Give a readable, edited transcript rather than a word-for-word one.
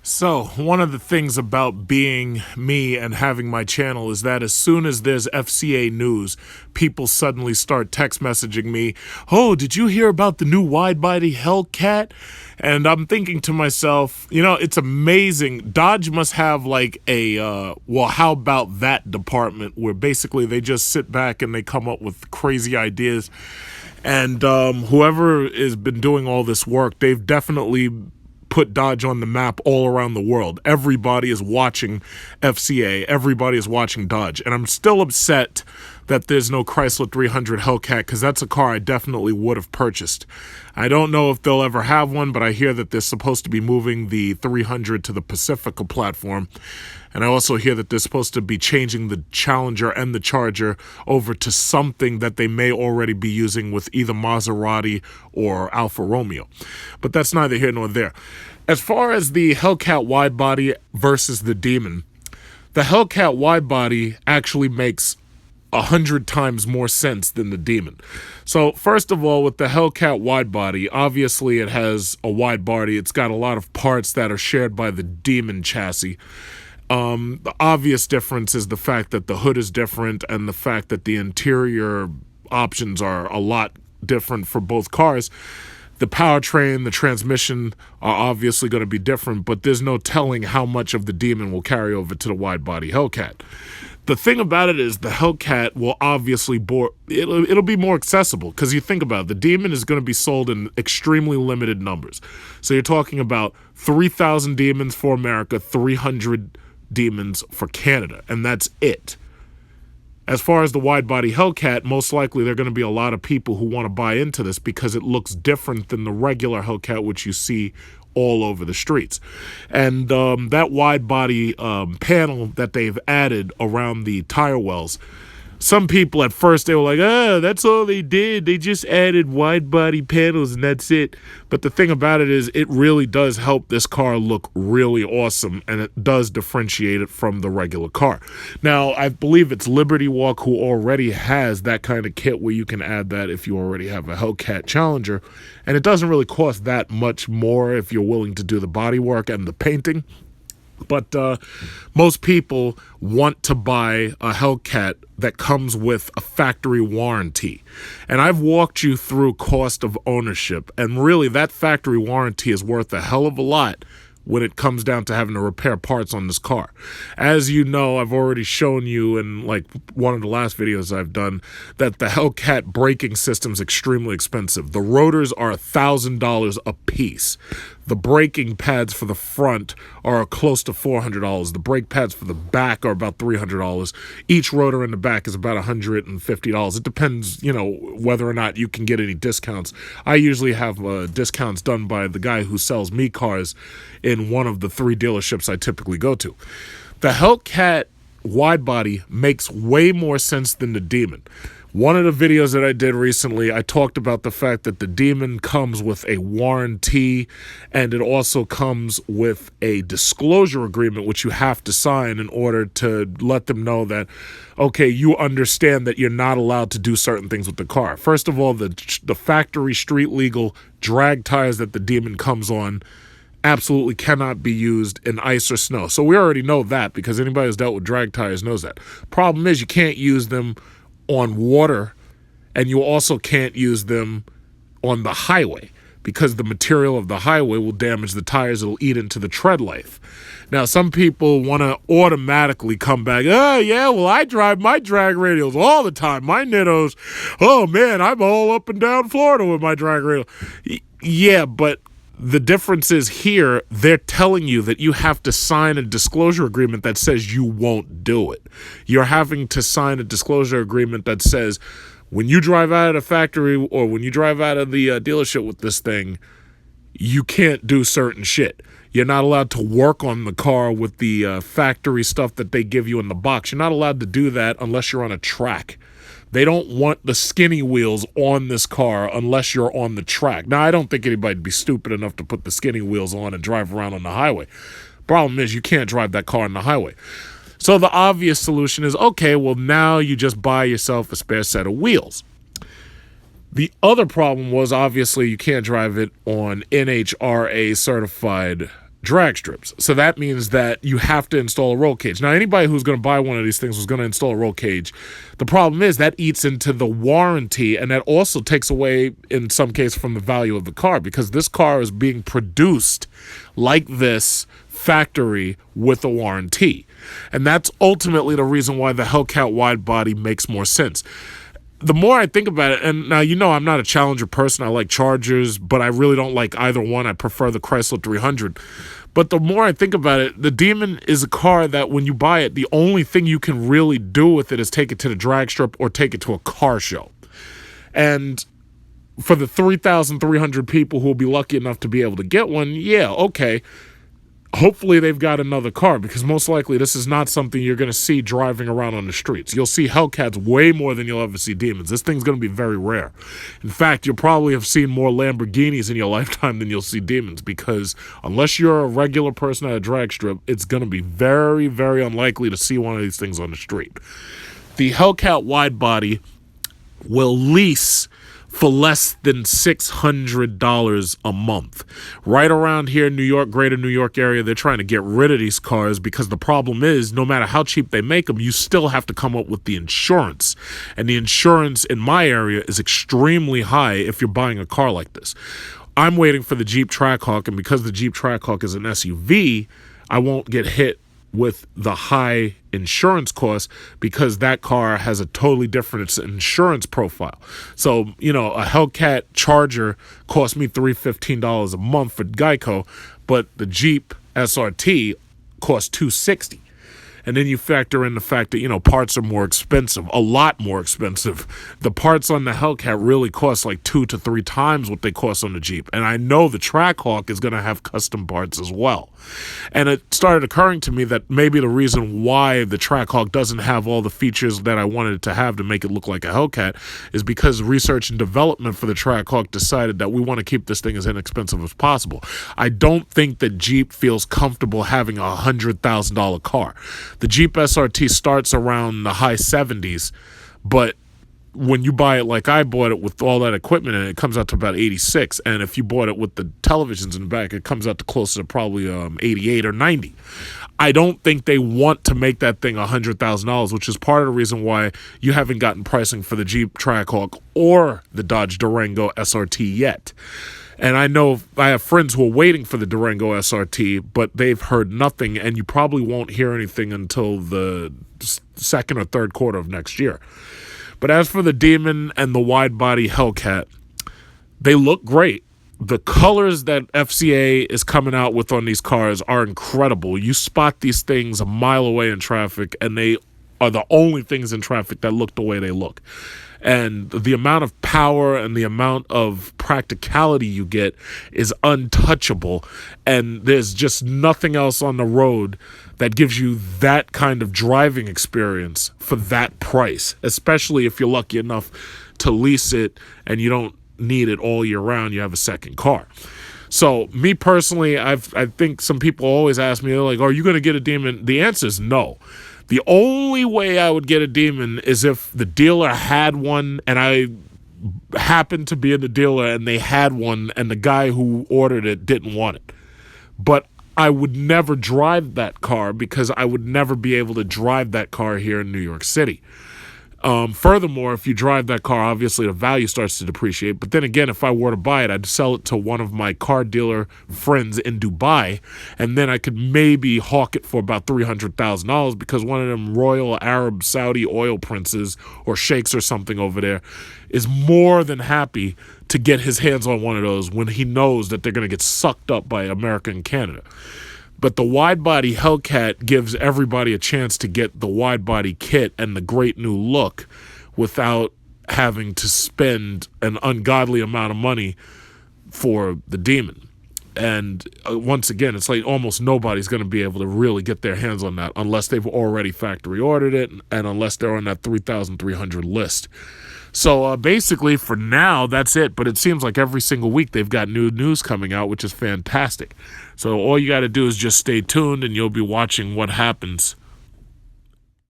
So, one of the things about being me and having my channel is that as soon as there's FCA news, people suddenly start text messaging me, "Oh, did you hear about the new wide-body HELLCAT?" And I'm thinking to myself, it's amazing. Dodge must have like well, how about that department where basically they just sit back and they come up with crazy ideas. And whoever has been doing all this work, they've definitely put Dodge on the map all around the world. Everybody is watching FCA. Everybody is watching Dodge. And I'm still upset that there's no Chrysler 300 Hellcat, because that's a car I definitely would have purchased. I don't know if they'll ever have one, but I hear that they're supposed to be moving the 300 to the Pacifica platform. And I also hear that they're supposed to be changing the Challenger and the Charger over to something that they may already be using with either Maserati or Alfa Romeo. But that's neither here nor there. As far as the Hellcat widebody versus the Demon, the Hellcat widebody actually makes 100 times more sense than the Demon. So first of all, with the Hellcat widebody, obviously it has a wide body. It's got a lot of parts that are shared by the Demon chassis. The obvious difference is the fact that the hood is different and the fact that the interior options are a lot different for both cars. The powertrain, the transmission are obviously going to be different, but there's no telling how much of the Demon will carry over to the wide-body Hellcat. The thing about it is the Hellcat will obviously it'll be more accessible, because you think about it, the Demon is going to be sold in extremely limited numbers. So you're talking about 3,000 Demons for America, 300 Demons for Canada, and that's it. As far as the wide-body Hellcat, most likely there are going to be a lot of people who want to buy into this because it looks different than the regular Hellcat, which you see all over the streets. And that wide-body panel that they've added around the tire wells, some people at first, they were like, that's all they did. They just added wide-body panels and that's it. But the thing about it is it really does help this car look really awesome, and it does differentiate it from the regular car. Now, I believe it's Liberty Walk who already has that kind of kit where you can add that if you already have a Hellcat Challenger. And it doesn't really cost that much more if you're willing to do the body work and the painting. But most people want to buy a Hellcat that comes with a factory warranty. And I've walked you through cost of ownership, and really that factory warranty is worth a hell of a lot when it comes down to having to repair parts on this car. As you know, I've already shown you in like one of the last videos I've done that the Hellcat braking system is extremely expensive. The rotors are $1,000 a piece. The braking pads for the front are close to $400. The brake pads for the back are about $300. Each rotor in the back is about $150. It depends, whether or not you can get any discounts. I usually have discounts done by the guy who sells me cars in one of the 3 dealerships I typically go to. The Hellcat widebody makes way more sense than the Demon. One of the videos that I did recently, I talked about the fact that the Demon comes with a warranty, and it also comes with a disclosure agreement, which you have to sign in order to let them know that, okay, you understand that you're not allowed to do certain things with the car. First of all, the factory street legal drag tires that the Demon comes on absolutely cannot be used in ice or snow. So we already know that, because anybody who's dealt with drag tires knows that. Problem is, you can't use them on water, and you also can't use them on the highway, because the material of the highway will damage the tires. It'll eat into the tread life. Now, some people want to automatically come back, yeah, well, I drive my drag radials all the time. My Nittos, oh man, I'm all up and down Florida with my drag radial. Yeah, but the difference is here, they're telling you that you have to sign a disclosure agreement that says you won't do it. You're having to sign a disclosure agreement that says when you drive out of the factory or when you drive out of the dealership with this thing, you can't do certain shit. You're not allowed to work on the car with the factory stuff that they give you in the box. You're not allowed to do that unless you're on a track. They don't want the skinny wheels on this car unless you're on the track. Now, I don't think anybody'd be stupid enough to put the skinny wheels on and drive around on the highway. Problem is, you can't drive that car on the highway. So the obvious solution is, okay, well, now you just buy yourself a spare set of wheels. The other problem was, obviously, you can't drive it on NHRA certified drag strips. So that means that you have to install a roll cage. Now, anybody who's going to buy one of these things was going to install a roll cage. The problem is that eats into the warranty, and that also takes away, in some cases, from the value of the car, because this car is being produced like this factory with a warranty. And that's ultimately the reason why the HELLCAT wide body makes more sense. The more I think about it, and now, I'm not a Challenger person. I like Chargers, but I really don't like either one. I prefer the Chrysler 300. But the more I think about it, the Demon is a car that when you buy it, the only thing you can really do with it is take it to the drag strip or take it to a car show. And for the 3,300 people who will be lucky enough to be able to get one, yeah, okay. Hopefully they've got another car, because most likely this is not something you're going to see driving around on the streets. You'll see HELLCATs way more than you'll ever see Demons. This thing's going to be very rare. In fact, you'll probably have seen more Lamborghinis in your lifetime than you'll see Demons, because unless you're a regular person at a drag strip, it's going to be very, very unlikely to see one of these things on the street. The HELLCAT wide body will lease for less than $600 a month. Right around here, New York, greater New York area, they're trying to get rid of these cars, because the problem is, no matter how cheap they make them, you still have to come up with the insurance. And the insurance in my area is extremely high if you're buying a car like this. I'm waiting for the Jeep Trackhawk, and because the Jeep Trackhawk is an SUV, I won't get hit with the high insurance costs, because that car has a totally different insurance profile. So, a HELLCAT Charger cost me $315 a month for Geico, but the Jeep SRT costs $260. And then you factor in the fact that, parts are more expensive, a lot more expensive. The parts on the HELLCAT really cost like 2 to 3 times what they cost on the Jeep. And I know the Trackhawk is going to have custom parts as well. And it started occurring to me that maybe the reason why the Trackhawk doesn't have all the features that I wanted it to have to make it look like a HELLCAT is because research and development for the Trackhawk decided that we want to keep this thing as inexpensive as possible. I don't think that Jeep feels comfortable having a $100,000 car. The Jeep SRT starts around the high 70s, but when you buy it like I bought it with all that equipment in it, it comes out to about 86. And if you bought it with the televisions in the back, it comes out to closer to probably 88 or 90. I don't think they want to make that thing $100,000, which is part of the reason why you haven't gotten pricing for the Jeep Trackhawk or the Dodge Durango SRT yet. And I know I have friends who are waiting for the Durango SRT, but they've heard nothing, and you probably won't hear anything until the second or third quarter of next year. But as for the Demon and the wide-body HELLCAT, they look great. The colors that FCA is coming out with on these cars are incredible. You spot these things a mile away in traffic, and they are the only things in traffic that look the way they look. And the amount of power and the amount of practicality you get is untouchable. And there's just nothing else on the road that gives you that kind of driving experience for that price, especially if you're lucky enough to lease it and you don't need it all year round. You have a second car. So me personally, I think some people always ask me, they're like, are you going to get a Demon? The answer is no. The only way I would get a Demon is if the dealer had one and I happened to be in the dealer and they had one and the guy who ordered it didn't want it. But I would never drive that car, because I would never be able to drive that car here in New York City. Furthermore, if you drive that car, obviously the value starts to depreciate. But then again, if I were to buy it, I'd sell it to one of my car dealer friends in Dubai, and then I could maybe hawk it for about $300,000, because one of them royal Arab Saudi oil princes or sheikhs or something over there is more than happy to get his hands on one of those when he knows that they're going to get sucked up by America and Canada. But the wide-body HELLCAT gives everybody a chance to get the wide-body kit and the great new look without having to spend an ungodly amount of money for the Demon. And once again, it's like almost nobody's going to be able to really get their hands on that unless they've already factory ordered it and unless they're on that 3,300 list. So basically, for now, that's it. But it seems like every single week they've got new news coming out, which is fantastic. So all you got to do is just stay tuned, and you'll be watching what happens